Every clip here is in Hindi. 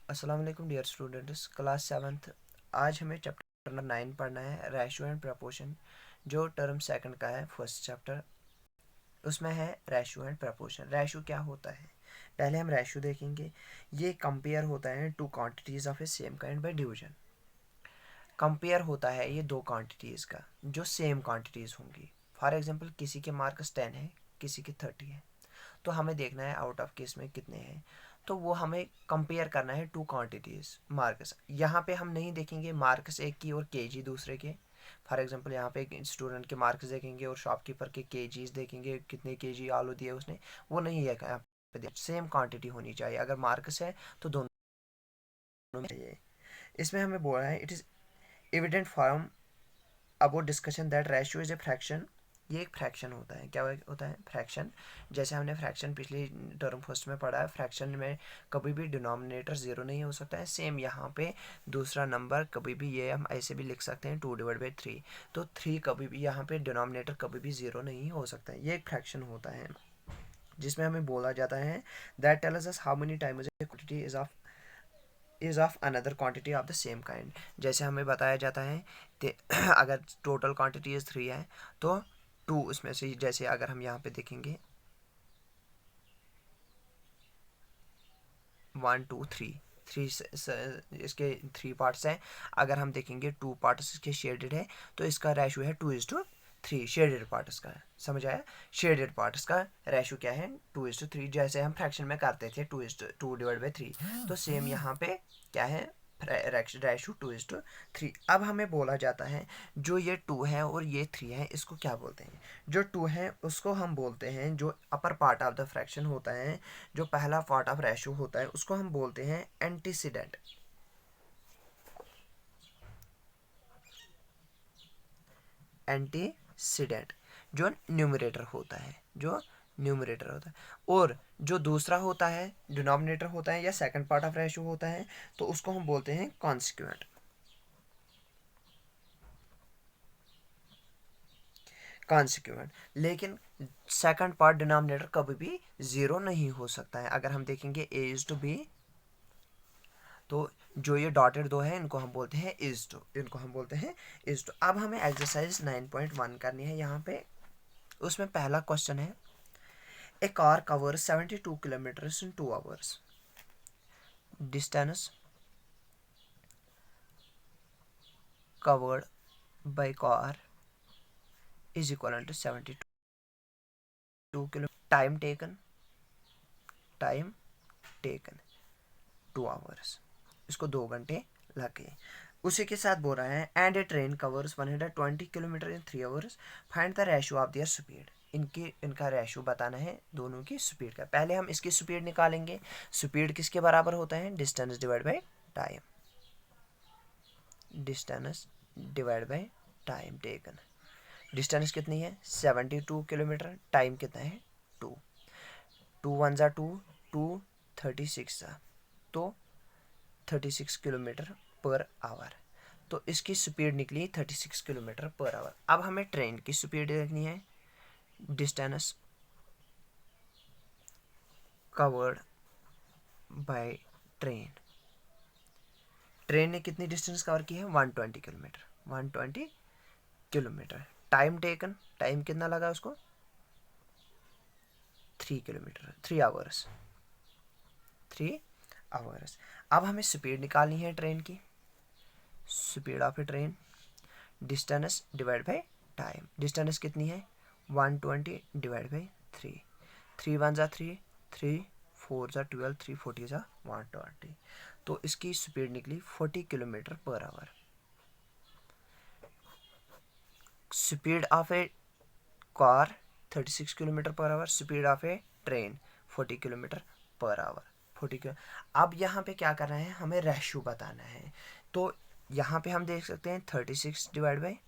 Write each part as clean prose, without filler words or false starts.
अस्सलाम वालेकुम डियर स्टूडेंट्स, क्लास सेवन्थ। आज हमें चैप्टर नंबर 9 पढ़ना है, रेशियो एंड प्रपोर्शन, जो टर्म सेकंड का है, फर्स्ट चैप्टर। उसमें है रेशियो एंड प्रपोर्शन। रेशियो क्या होता है, पहले हम रेशियो देखेंगे। ये कंपेयर होता है two quantities of a same kind by division. Compare होता है ये दो क्वांटिटीज़ का जो सेम क्वांटिटीज़ होंगी। फॉर एग्जांपल, किसी के मार्क्स 10 है, किसी के 30 है, तो हमें देखना है आउट ऑफ केस में कितने हैं। तो वो हमें कंपेयर करना है टू क्वांटिटीज़ मार्क्स। यहाँ पे हम नहीं देखेंगे मार्क्स एक की और केजी दूसरे के। फॉर एग्जांपल, यहाँ पे एक स्टूडेंट के मार्क्स देखेंगे और शॉपकीपर के केजीज देखेंगे, कितने केजी आलू दिए उसने। वो नहीं है, यहाँ पे सेम क्वांटिटी होनी चाहिए। अगर मार्क्स है तो दोनों में चाहिए। इसमें हमें बोला है it is evident from about discussion that ratio is a fraction. ये एक फ्रैक्शन होता है। क्या होता है? फ्रैक्शन। जैसे हमने फ्रैक्शन पिछली टर्म फर्स्ट में पढ़ा है, फ्रैक्शन में कभी भी डिनोमिनेटर ज़ीरो नहीं हो सकता है। सेम यहाँ पे दूसरा नंबर कभी भी, ये हम ऐसे भी लिख सकते हैं 2/3। तो 3 कभी भी यहाँ पे डिनोमिनेटर कभी भी ज़ीरो नहीं हो सकता है। ये एक फ्रैक्शन होता है जिसमें हमें बोला जाता है that tells us how many times A quantity is of another quantity of the same kind. जैसे हमें बताया जाता है कि अगर टोटल क्वांटिटी इज़ 3 है तो 2 उसमें से, जैसे अगर हम यहाँ पे देखेंगे 1 2 3 3 इसके 3 पार्ट्स हैं। अगर हम देखेंगे 2 पार्ट्स इसके शेडेड है, तो इसका रेशो है 2:3। शेडेड पार्ट्स का, समझ आया? शेडेड पार्ट्स का रेशो क्या है? 2:3। जैसे हम फ्रैक्शन में करते थे 2/3, तो सेम यहाँ पे क्या है? रेशो 2:3। अब हमें बोला जाता है जो ये 2 है और ये 3 है, इसको क्या बोलते हैं? जो 2 है उसको हम बोलते हैं, जो upper part of the fraction होता है, जो पहला पार्ट ऑफ रेशो होता है, उसको हम बोलते हैं एंटीसीडेंट। एंटीसीडेंट जो न्यूमरेटर होता है, जो न्यूमरेटर होता है। और जो दूसरा होता है, डिनोमिनेटर होता है या सेकंड पार्ट ऑफ रेशो होता है, तो उसको हम बोलते हैं कॉन्सिक्वेंट। कॉन्सिक्वेंट। लेकिन सेकंड पार्ट डिनोमिनेटर कभी भी ज़ीरो नहीं हो सकता है। अगर हम देखेंगे a/b, तो जो ये डॉटेड दो है इनको हम बोलते हैं इज टू, इनको हम बोलते हैं इज टू। अब हमें एक्सरसाइज 9.1 करनी है यहाँ पे। उसमें पहला क्वेश्चन है, a car cover 72 kilometre in 2 hours. Distance covered by car is equal to 72 kilometre. Time taken 2 hours. इसको 2 घंटे लग गए। उसी के साथ बोल रहा है and A train covers 120 kilometre in 3 hours, find the ratio of their speed. इनका रेशियो बताना है दोनों की स्पीड का। पहले हम इसकी स्पीड निकालेंगे। स्पीड किसके बराबर होता है? Distance divide by time. Distance divide by time taken. Distance कितनी है? 72 किलोमीटर। टाइम कितना है? 2। 2 1 ज़ा 2, 2 36 ज़ा, तो 36 किलोमीटर पर आवर। तो इसकी स्पीड निकली 36 किलोमीटर पर आवर। अब हमें ट्रेन की स्पीड देखनी है। Distance covered by train. Train ने कितनी डिस्टेंस कवर की है? 120 kilometre. 120 kilometre. Time taken, time कितना लगा उसको? 3 किलोमीटर, 3 आवर्स। 3 आवर्स। अब हमें स्पीड निकालनी है ट्रेन की। Speed of A train, distance divide by time. Distance कितनी है? 120 डिवाइड बाई 3। 3 1 ज़ा 3, 3 4 ज़ा 12, 3 40 ज़ा 120। तो इसकी स्पीड निकली 40 kilometre per hour. Speed of A car 36 kilometre per hour, speed of A train 40 kilometre per hour. 40 kilo. अब यहाँ पे क्या करना है? हमें रेशो बताना है। तो यहाँ पे हम देख सकते हैं 36 डिवाइड बाई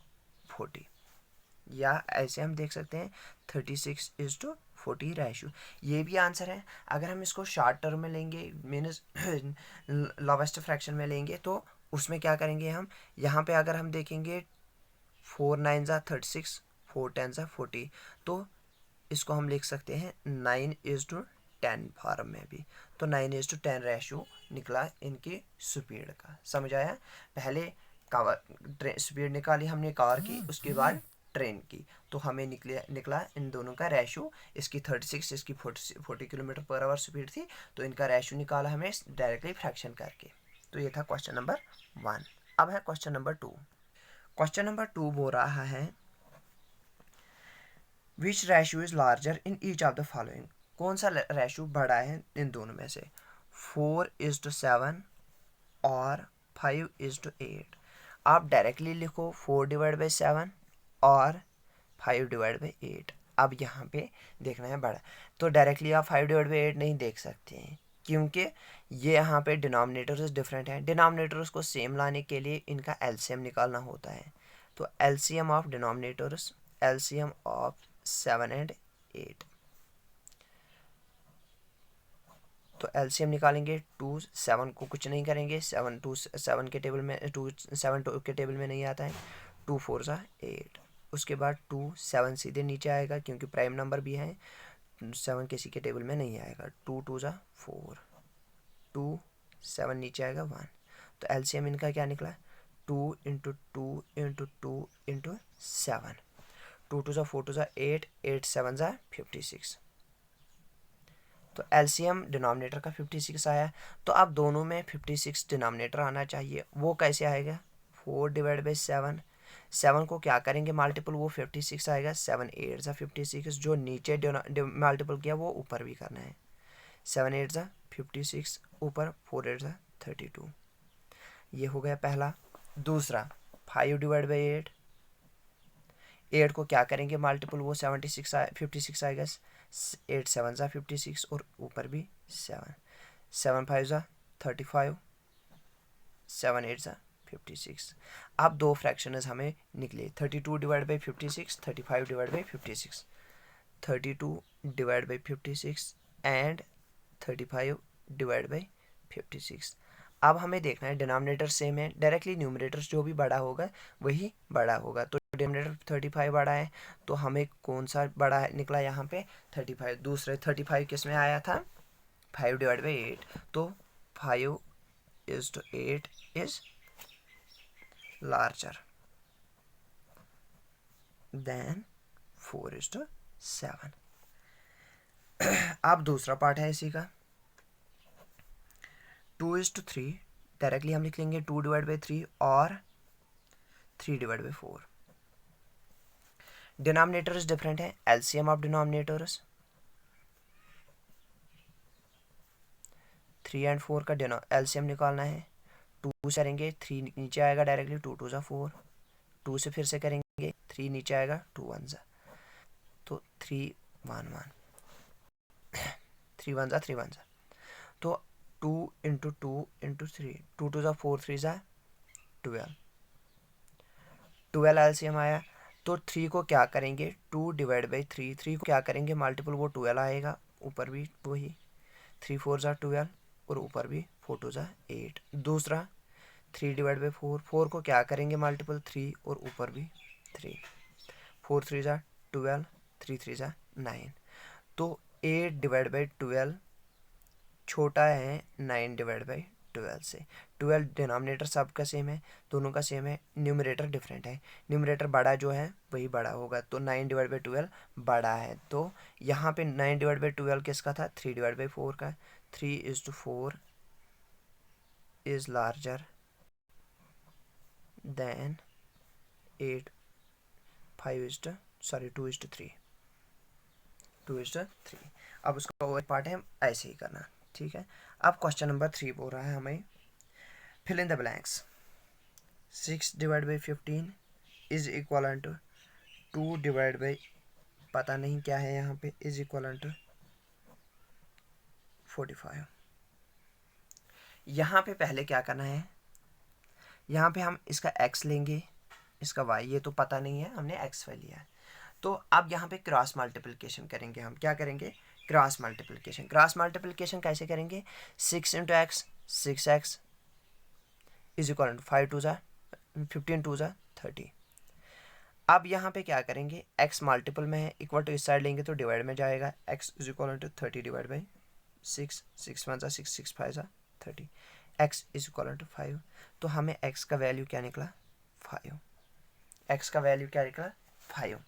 40, या ऐसे हम देख सकते हैं 36:40 रेशो। ये भी आंसर है। अगर हम इसको शॉर्ट टर्म में लेंगे, मीन्स लोवेस्ट फ्रैक्शन में लेंगे, तो उसमें क्या करेंगे हम? यहाँ पे अगर हम देखेंगे 4 9 ज़ा 36, 4 10 ज़ा 40, तो इसको हम लिख सकते हैं 9:10। 10 फॉर्म में भी। तो 9:10 रेशो निकला इनकी स्पीड का। समझ आया? पहले स्पीड निकाली हमने कार की, उसके बाद ट्रेन की, तो हमें निकला इन दोनों का रेशो। इसकी 36, इसकी 40 किलोमीटर पर आवर स्पीड थी, तो इनका रेशो निकाला हमें डायरेक्टली फ्रैक्शन करके। तो ये था क्वेश्चन नंबर 1। अब है क्वेश्चन नंबर 2। क्वेश्चन नंबर 2 बोल रहा है which ratio is larger in each of the following. कौन सा रेशो बड़ा है इन दोनों में से? 4:7 और 5:8। आप डायरेक्टली लिखो 4/7 और 5/8। अब यहाँ पे देखना है बड़ा, तो डायरेक्टली आप 5/8 नहीं देख सकते हैं, क्योंकि ये यहाँ पे डिनोमिनेटर्स डिफरेंट हैं। डिनोमिनेटर्स को सेम लाने के लिए इनका एलसीएम निकालना होता है। तो LCM of denominators, LCM of 7 and 8, तो एलसीएम निकालेंगे। 2 7 को कुछ नहीं करेंगे, 7 के टेबल में 7 के टेबल में नहीं आता है। 2 4 8। उसके बाद 2 7 सीधे नीचे आएगा, क्योंकि प्राइम नंबर भी है, 7 किसी के टेबल में नहीं आएगा। 2 2 4, 2 7 नीचे आएगा 1। तो एलसीएम इनका क्या निकला? 2 × 2 × 2 × 7। 2 2 4 2 8, 8 7 56। तो एलसीएम डिनोमिनेटर का 56 आया। तो अब दोनों में 56 डिनोमिनेटर आना चाहिए। वो कैसे आएगा? 4/7। 7 को क्या करेंगे मल्टीपल, वो 56 आएगा। 7 8 56। जो नीचे मल्टीपल किया वो ऊपर भी करना है। 7 8 56, ऊपर 4 8 32। ये हो गया पहला। दूसरा 5/8। 8 को क्या करेंगे मल्टीपल, वो 56 आएगा। 8 7 56 और ऊपर भी 7। 7 5 35, 7 8 56। अब दो फ्रैक्शंस हमें निकले, 32/56, 35/56। 32/56 एंड 35/56। अब हमें देखना है डिनोमिनेटर सेम है, डायरेक्टली न्यूमरेटर जो भी बड़ा होगा वही बड़ा होगा। तो डिनोमिनेटर 35 बड़ा है, तो हमें कौन सा बड़ा निकला यहाँ पे? 35। दूसरे 35 किस में आया था? 5/8। तो 5:8 इज लार्जर देन 4:7। अब दूसरा पार्ट है इसी का, 2:3। डायरेक्टली हम लिख लेंगे 2/3 और 3/4। डिनोमिनेटर्स डिफरेंट है। एलसीएम ऑफ डिनोमिनेटर्स 3 और 4 का एलसीएम निकालना है। 2 से करेंगे, 3 नीचे आएगा डायरेक्टली। 2 2 4। 2 से फिर से करेंगे, 3 नीचे आएगा। 2 1 तो 3 1 1। 3 1 3 1। तो 2 × 2 × 3, 2 2 4 3 12। 12 एलसीएम आया। तो 3 को क्या करेंगे? 2/3। 3 को क्या करेंगे मल्टीपल, वो 12 आएगा, ऊपर भी वही। 3 4 12 और ऊपर भी 4 2 8। दूसरा 3/4। 4 को क्या करेंगे मल्टीपल, 3 और ऊपर भी 3। 4 3 12, 3 3 9। तो 8/12 छोटा है 9/12 से। 12 डिनोमिनेटर सबका सेम है, दोनों का सेम है, न्यूमरेटर डिफरेंट है। न्यूमरेटर बड़ा जो है वही बड़ा होगा, तो 9/12 बड़ा है। तो यहाँ पे 9/12 किसका था? 3/4 का। 3:4 इज लार्जर देन 8 5 2:3। 2:3। अब उसका ओवर पार्ट है ऐसे ही करना, ठीक है। अब क्वेश्चन नंबर 3 बोल रहा है हमें fill in the blanks. 6/15 is equal to 2 पता नहीं क्या है यहाँ पे, इज इक्वल टू 45। यहाँ पे पहले क्या करना है, यहाँ पे हम इसका x लेंगे, इसका y, ये तो पता नहीं है, हमने x y लिया है। तो अब यहाँ पे क्रॉस मल्टीप्लिकेशन करेंगे। हम क्या करेंगे? Cross multiplication. क्रॉस मल्टीप्लिकेशन कैसे करेंगे? 6 × x 6x is equal to 5 2 15 2 30। अब यहाँ पे क्या करेंगे? x मल्टीपल में है, इक्वल टू इस साइड लेंगे तो डिवाइड में जाएगा। x is equal to 30/15। 6, 6 1 6, 6 5 30, x is equal to 5। तो हमें x का वैल्यू क्या निकला 5, x का वैल्यू क्या निकला 5।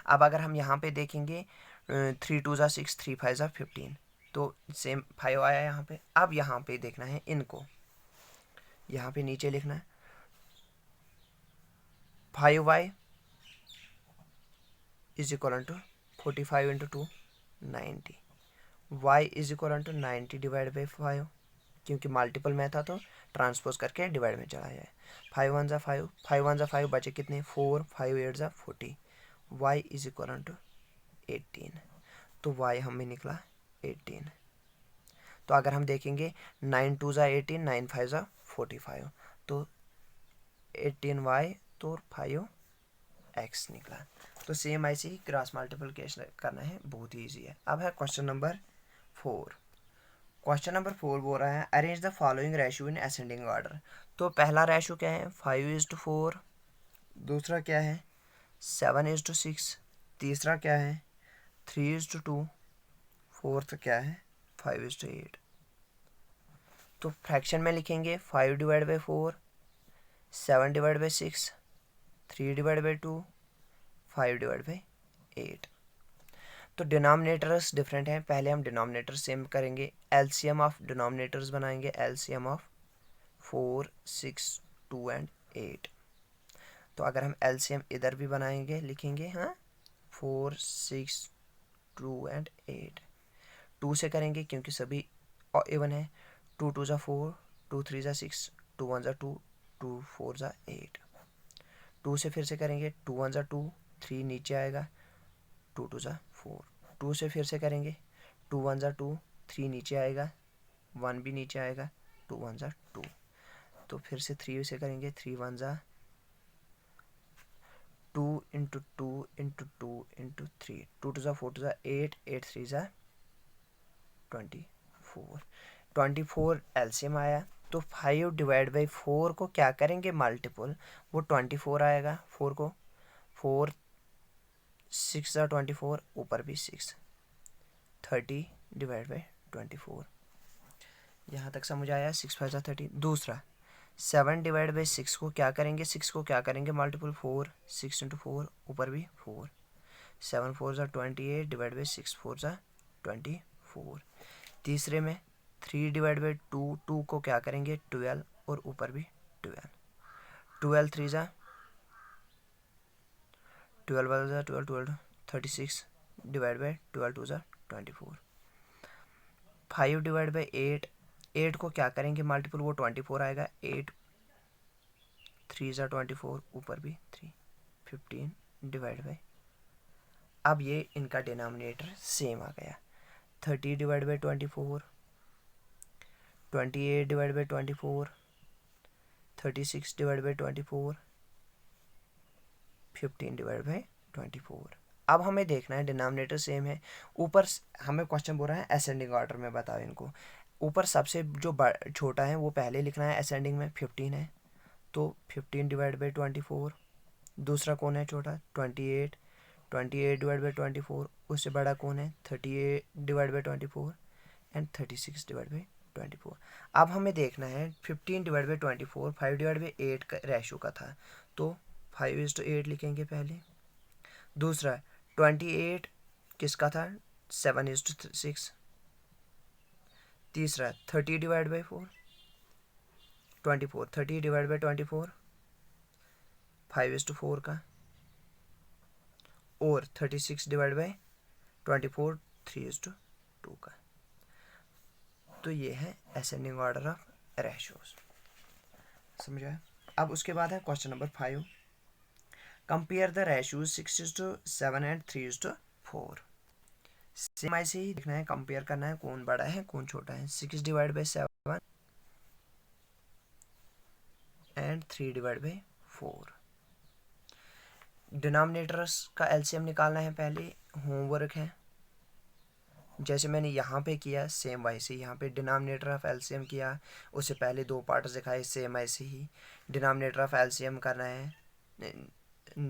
अब अगर हम यहाँ पे देखेंगे 3 2 6, 3 5 15, तो सेम 5 आया यहाँ पे। अब यहाँ पे देखना है इनको, यहाँ पे नीचे लिखना है 5y is equal to 45 into 2 90, y is equal to 90 divide by 5, क्योंकि मल्टीपल में था तो ट्रांसपोज करके डिवाइड में चला जाए। 5 1 5, 5 1 5, बचे कितने 4, 5 8 40, y इज इक्वल टू 18। तो y हमें निकला 18। तो अगर हम देखेंगे 9 2 18, 9 5 45, तो 18y तो 5x निकला। तो सेम ऐसे ही क्रॉस मल्टीप्लिकेशन करना है, बहुत ही ईजी है। अब है क्वेश्चन नंबर 4। क्वेश्चन नंबर 4 बोल रहा है arrange the following ratio in ascending order. तो पहला रेशियो क्या है 5:4, दूसरा क्या है 7:6, तीसरा क्या है 3:2, फोर्थ क्या है 5:8। तो फ्रैक्शन में लिखेंगे 5 divide by 4, 7 divide by 6, 3 divide by 2, 5 divide by 8। तो डिनोमिनेटर्स डिफरेंट हैं, पहले हम डिनोमिनेटर सेम करेंगे। एलसीएम ऑफ डिनोमिनेटर्स बनाएंगे, एलसीएम ऑफ 4 6 2 एंड 8। तो अगर हम एलसीएम इधर भी बनाएंगे, लिखेंगे हाँ 4 6 2 एंड 8, 2 से करेंगे क्योंकि सभी इवन है। 2 2 4, 2 3 6, 2 1 2, 2 4 8। 2 से फिर से करेंगे 2 1 2, 3 नीचे आएगा, 2 2 4। 2 से फिर से करेंगे 2 1 2, 3 नीचे आएगा, 1 भी नीचे आएगा, 2 1 2। तो फिर से 3 से करेंगे 3 1 2 इंटू 2 इंटू 2 इंटू 3, 2 2 4 2 8, 8 3 24, 24 एलसीएम आया। तो 5 डिवाइड बाई 4 को क्या करेंगे मल्टीपल, वो 24 आएगा। 4 को 4 6 24, ऊपर भी 6, 30 डिवाइड बाई 24। यहाँ तक समझ आया 6 5 30। दूसरा 7 डिवाइड बाई 6 को क्या करेंगे, 6 को क्या करेंगे मल्टीपल 4, 6 इंटू 4, ऊपर भी 4, 7 4 28 डिवाइड बाई 6 4 24। तीसरे में 3 डिवाइड बाई 2, 2 को क्या करेंगे 12, और ऊपर भी 12, 12 3 12 12 12 36 डिवाइड बाई 12 2 24। 5 डिवाइड बाई 8, 8 को क्या करेंगे मल्टीपल, वो 24 आएगा, 8 3 24, ऊपर भी 3, 15 डिवाइड बाई। अब ये इनका डिनोमिनेटर सेम आ गया। 30 divide by 24, 28 divide by 24, 36 divide by 24, 15 divide by 24। अब हमें देखना है डिनोमिनेटर सेम है। ऊपर हमें क्वेश्चन बोल रहा है असेंडिंग ऑर्डर में, बताओ इनको। ऊपर सबसे जो छोटा है वो पहले लिखना है, असेंडिंग में 15 है, तो 15 डिवाइड बाई 24। दूसरा कौन है छोटा 28, 28 डिवाइड बाई 24। उससे बड़ा कौन है 38 divide by 24 and 36 divide by 24। अब हमें देखना है 15 डिवाइड बाई 24 5 डिवाइड बाई 8 का रेशो का था, तो 5:8 लिखेंगे पहले। दूसरा 28 किसका था 7:6। तीसरा 30 डिवाइड बाई 4 24, 30 डिवाइड बाई 24 5:4 का, और 36 डिवाइड बाई 24 3:2 का। तो ये है असेंडिंग ऑर्डर ऑफ रेशियोज, समझ आया। अब उसके बाद है question number 5, compare the ratios 6:7 and 3:4। Same ऐसे ही देखना है, कंपेयर करना है कौन बड़ा है कौन छोटा है। 6 divide by 7 and 3 divide by 4। Denominators का एलसीएम निकालना है, पहले होमवर्क है। जैसे मैंने यहाँ पे किया सेम वैसे ही यहाँ पे डिनोमिनेटर ऑफ एलसीएम किया, उससे पहले 2 पार्ट्स दिखाए, सेम ऐसे ही डिनोमिनेटर ऑफ एलसीएम करना है,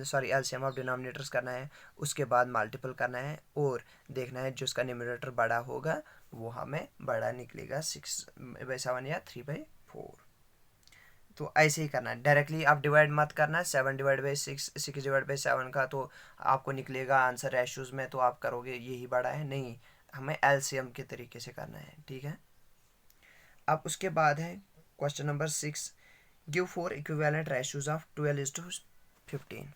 सॉरी एलसीएम ऑफ डिनोमिनेटर्स करना है, उसके बाद मल्टीपल करना है, और देखना है जिसका न्यूमरेटर बड़ा होगा वो हमें बड़ा निकलेगा 6/7 या 3/4। तो ऐसे ही करना है, डायरेक्टली आप डिवाइड मत करना 7/6 6/7 का, तो आपको निकलेगा आंसर रेशोज में, तो आप करोगे यही बड़ा है, नहीं, हमें एलसीएम के तरीके से करना है, ठीक है। अब उसके बाद है question number 6, give 4 equivalent ratios of 12:15।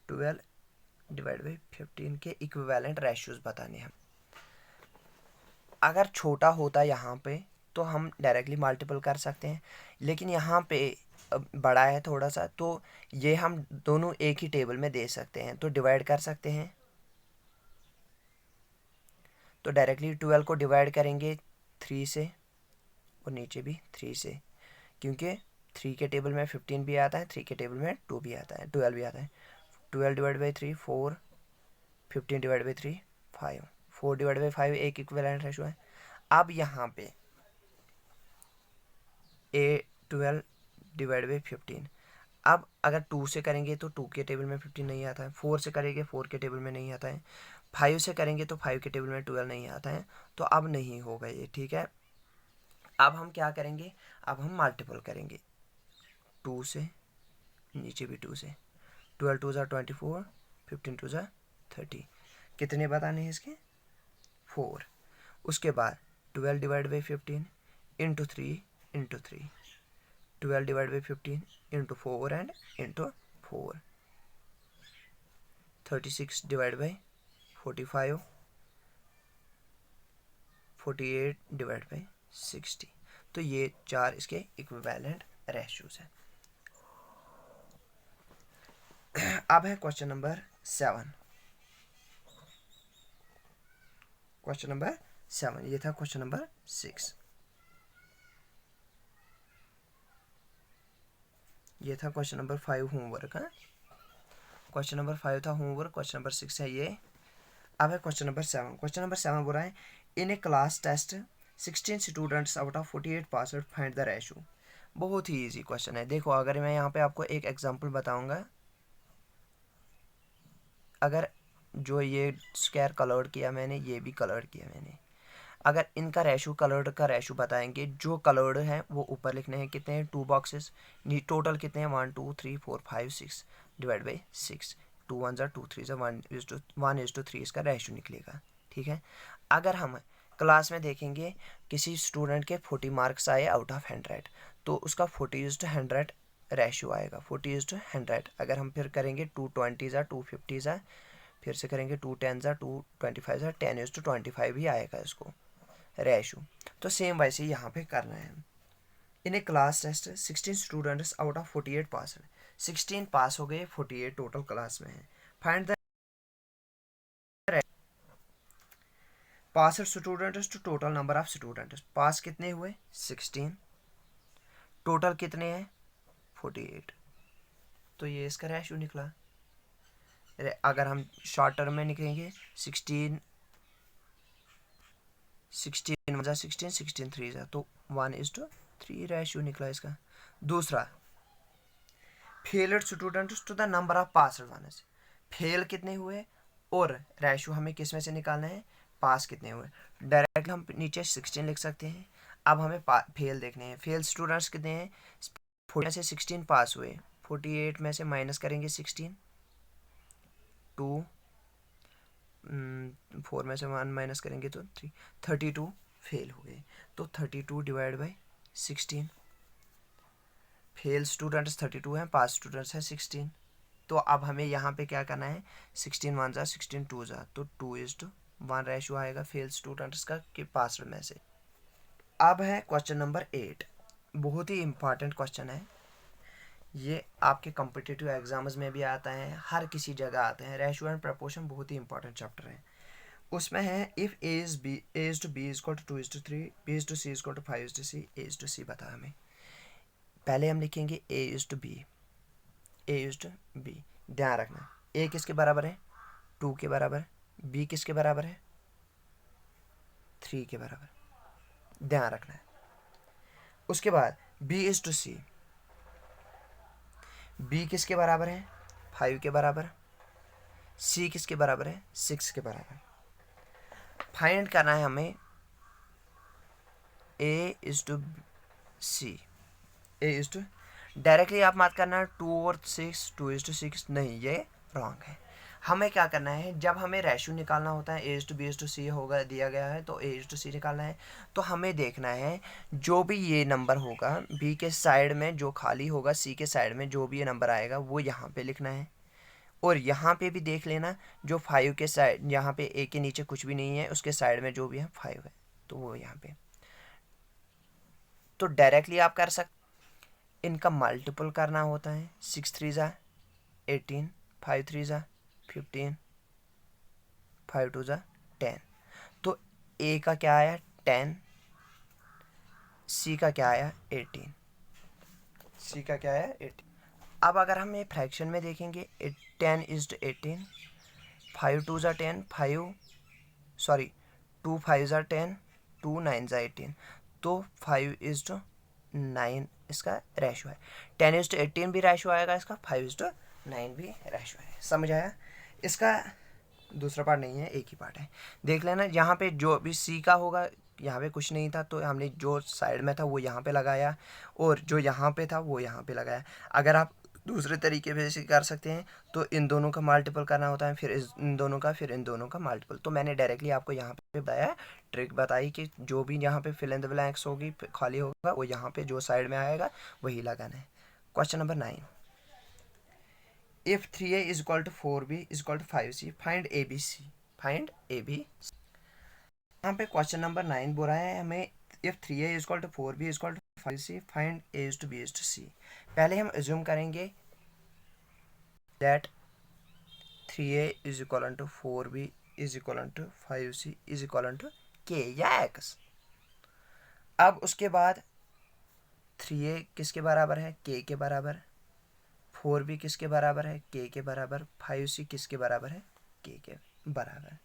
12/15 के इक्विवेलेंट रेशोज बताने हैं। अगर छोटा होता यहाँ पे तो हम डायरेक्टली मल्टीपल कर सकते हैं, लेकिन यहाँ पे बड़ा है थोड़ा सा, तो ये हम दोनों एक ही टेबल में दे सकते हैं, तो डिवाइड कर सकते हैं। तो डायरेक्टली 12 को डिवाइड करेंगे 3 से, और नीचे भी 3 से, क्योंकि 3 के टेबल में 15 भी आता है, 3 के टेबल में 2 भी आता है, 12 भी आता है। 12/3 4, 15/3 5, 4/5 एक इक्विवेलेंट रेशो है। अब यहाँ पे 12/15, अब अगर 2 से करेंगे तो 2 के टेबल में 15 नहीं आता है, 4 से करेंगे 4 के टेबल में नहीं आता है, 5 से करेंगे तो 5 के टेबल में 12 नहीं आता है, तो अब नहीं होगा ये, ठीक है। अब हम क्या करेंगे, अब हम मल्टीपल करेंगे 2 से, नीचे भी 2 से, 12 2 ज़ा 24, 15 2 ज़ा 30, कितने बताने हैं इसके 4। उसके बाद 12/15 into 3 into 3, 12/15 into 4 and into 4, 36/45, 48/60। तो ये 4 इसके इक्विवेलेंट रेशियोज हैं। अब है क्वेश्चन नंबर 7। क्वेश्चन नंबर 7, ये था क्वेश्चन नंबर 6। ये था क्वेश्चन नंबर 5 होमवर्क। हाँ, क्वेश्चन नंबर 5 था होमवर्क, क्वेश्चन नंबर 6 है ये। अब है क्वेश्चन नंबर 7। क्वेश्चन नंबर 7 बोल रहा है, in a class test 16 students out of 48 pass, find the ratio. बहुत ही इजी क्वेश्चन है। देखो, अगर मैं यहाँ पे आपको एक एग्जांपल बताऊंगा, अगर जो ये स्क्वायर कलर्ड किया मैंने, ये भी कलर्ड किया मैंने, अगर इनका रेशो कलर्ड का रेशो बताएंगे, जो कलर्ड हैं वो ऊपर लिखने हैं, कितने हैं 2 बॉक्सेस, टोटल कितने हैं 1 2 3 4 5 6 डिवाइड बाई 6, 2 1 ज़ा 2 3 ज़ा 1:3 इसका रेशो निकलेगा, ठीक है। अगर हम क्लास में देखेंगे किसी स्टूडेंट के 40 मार्क्स आए आउट ऑफ 100, तो उसका 40:100 रेशो आएगा, 40:100। अगर हम फिर करेंगे 220 ज़ा 250 ज़ा, फिर से करेंगे 210 ज़ा 225 ज़ा 10:25 ही आएगा इसको रेशो। तो सेम वैसे ही यहाँ पे करना है। In a class test 16 students out of 48 pass, 16 pass हो गए, 48 टोटल क्लास में है। Find the pass students to total number of students, pass कितने हुए 16, टोटल कितने हैं 48, तो ये इसका रेशो निकला। अगर हम शॉर्ट टर्म में निकलेंगे 16 16 1 16 16 3 ज़ा, तो 1:3 रेशियो निकला इसका। दूसरा, failed students to the number of pass one, fail कितने हुए और रेशियो हमें किस में से निकालना है, पास कितने हुए। डायरेक्ट हम नीचे 16 लिख सकते हैं। अब हमें फेल देखने हैं, फेल स्टूडेंट्स कितने हैं, 40 में से 16 पास हुए, 48 में से माइनस करेंगे 16, 2 4 में से 1 माइनस करेंगे तो 3, 32 फेल हो गए। तो 32 डिवाइड बाई 16, फेल स्टूडेंट्स 32 हैं, पास स्टूडेंट्स हैं 16। तो अब हमें यहाँ पे क्या करना है, 16 1 ज़ा 16 2 ज़ा, तो 2:1 रेशो आएगा फेल स्टूडेंट्स का कि पास में से। अब है क्वेश्चन नंबर 8, बहुत ही इंपॉर्टेंट क्वेश्चन है ये, आपके कॉम्पिटिटिव एग्जाम्स में भी आता है, हर किसी जगह आते हैं। रेशियो एंड प्रपोर्शन बहुत ही इंपॉर्टेंट चैप्टर है। उसमें है, if A is to B is equal to 2:3, B is to C is equal to 5:c, A is to C बता हमें। पहले हम लिखेंगे A is to B, A is to B. ध्यान रखना, ए किसके बराबर है 2 के बराबर, बी किसके बराबर है 3 के बराबर, ध्यान रखना है। उसके बाद B is to C, B किसके बराबर है 5 के बराबर, सी किसके बराबर है 6 के बराबर। फाइंड करना है हमें A:C, A:, डायरेक्टली आप मत करना 2/6, 2:6, नहीं, ये रॉन्ग है। हमें क्या करना है, जब हमें रेशियो निकालना होता है A:B:C होगा, दिया गया है तो A:C निकालना है, तो हमें देखना है जो भी ये नंबर होगा B के साइड में जो खाली होगा, C के साइड में जो भी ये नंबर आएगा वो यहाँ पे लिखना है। और यहाँ पे भी देख लेना जो 5 के साइड, यहाँ पे A के नीचे कुछ भी नहीं है, उसके साइड में जो भी है 5 है, तो वो यहाँ पे। तो डायरेक्टली आप कर सकते, इनका मल्टीपल करना होता है। 6 3 ज़ा 18, 5 3 ज़ा 15, 5 2 ज़ा 10। तो A का क्या आया 10, C का क्या आया 18, C का क्या आया 18। अब अगर हम ये फ्रैक्शन में देखेंगे 10:18, 5 2 ज़ा 10, 2 5 ज़ा 10, 2 9 ज़ा 18, तो 5:9 इसका रेशो है। 10:18 भी रेशो आएगा इसका, 5:9 भी रेशो है। समझ आया? इसका दूसरा पार्ट नहीं है, एक ही पार्ट है। देख लेना यहाँ पे जो भी सी का होगा, यहाँ पे कुछ नहीं था तो हमने जो साइड में था वो यहाँ पे लगाया, और जो यहाँ पे था वो यहाँ पे लगाया। अगर आप दूसरे तरीके से कर सकते हैं तो इन दोनों का मल्टीपल करना होता है, फिर इन दोनों का, फिर इन दोनों का मल्टीपल। तो मैंने डायरेक्टली आपको यहाँ पे बताया, ट्रिक बताई कि जो भी यहाँ पे फिल इन द ब्लैंक्स होगी, खाली होगा, वो यहाँ पे जो साइड में आएगा वही लगाना है। Question number 9, if 3a is equal to 4b is equal to 5c, find abc, find abc। यहाँ पे क्वेश्चन नंबर 9 बोल रहा है हमें if 3a is equal to 4b is equal to 5c, find a is to b is to c। पहले हम assume करेंगे that 3a is equal to 4b is equal to 5c is equal to k या x। अब उसके बाद 3a किसके बराबर है, k के बराबर, 4b किसके बराबर है, k के बराबर, 5c किसके बराबर है, k के बराबर।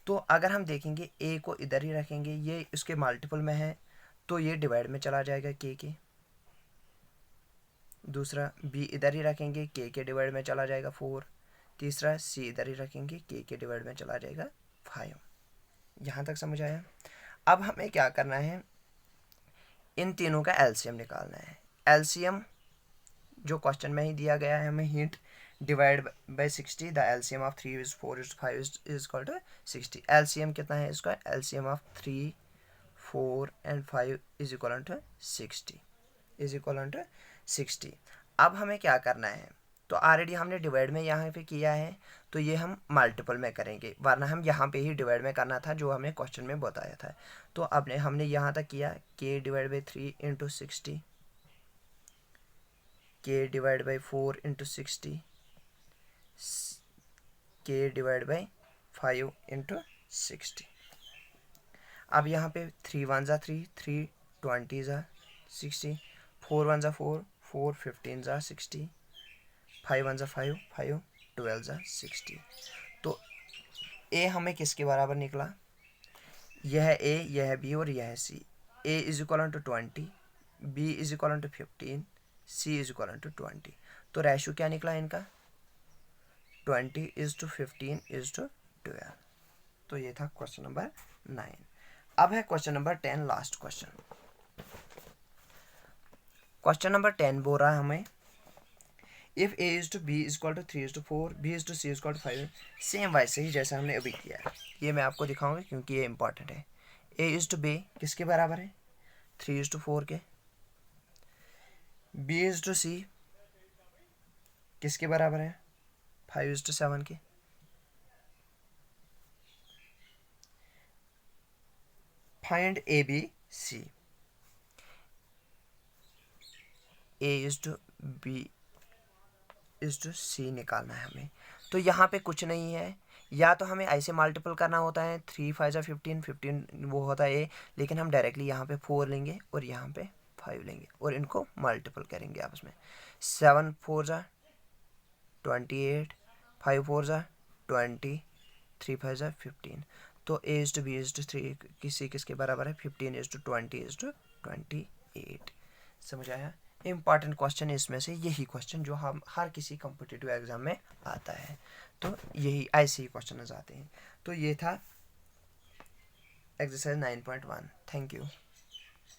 तो अगर हम देखेंगे a को इधर ही रखेंगे, ये इसके मल्टीपल में है तो ये डिवाइड में चला जाएगा k के। दूसरा b इधर ही रखेंगे, k के डिवाइड में चला जाएगा 4। तीसरा c इधर ही रखेंगे, k के डिवाइड में चला जाएगा 5। यहाँ तक समझ आया? अब हमें क्या करना है, इन तीनों का एलसीएम निकालना है। एलसीएम जो क्वेश्चन में ही दिया गया है हमें hint, divide by 60, the LCM of 3 is 4 is 5 is equal to 60। LCM कितना है इसका, LCM of 3 4 and 5 is equal to 60, is equal to 60। अब हमें क्या करना है, तो ऑलरेडी हमने डिवाइड में यहाँ पे किया है तो ये हम मल्टीपल में करेंगे, वरना हम यहाँ पे ही डिवाइड में करना था जो हमें क्वेश्चन में बताया था। तो अब हमने यहाँ तक किया, k divide by 3 into 60, k divide by 4 into 60, k divide by 5 into 60। अब यहाँ पे 3 1 ज़ा 3, 3 20 ज़ा 60, 4 1 ज़ा 4, 4 15 ज़ा 60, 5 1 ज़ा 5, 5 12 ज़ा 60। तो a हमें किसके बराबर निकला, यह a, यह b और यह c। a is equal to 20, b is equal to 15, c is equal to 20। तो रेशो क्या निकला इनका, 20:15:12। तो ये था क्वेश्चन नंबर 9। अब है question number 10, last question. Question number 10 बोल रहा है हमें if a is to b is equal to 3 is to 4, b is to c is equal to 5, same वैसे ही जैसा हमने अभी किया है। ये मैं आपको दिखाऊंगा क्योंकि ये इंपॉर्टेंट है। a is to b किसके बराबर है, 3 is to 4 के। b is to c किसके बराबर है, 5 is to 7 के। Find A B C, a is to b is to c निकालना है हमें। तो यहाँ पे कुछ नहीं है, या तो हमें ऐसे मल्टीपल करना होता है, 3 5 ज़ा 15, 15 वो होता है a, लेकिन हम डायरेक्टली यहाँ पे 4 लेंगे और यहाँ पे 5 लेंगे और इनको मल्टीपल करेंगे आपस में। 7 4 ज़ा 28, 5 4 ज़ा 20, 3 5 ज़ा 15। तो a is to b is to 3 किसी किसके बराबर है, 15 is to 20 is to 28। समझ आया? इम्पॉर्टेंट क्वेश्चन इसमें से यही क्वेश्चन जो हम हर किसी कॉम्पिटिटिव एग्जाम में आता है, तो यही ऐसे ही क्वेश्चन आते हैं। तो ये था exercise 9.1. Thank you.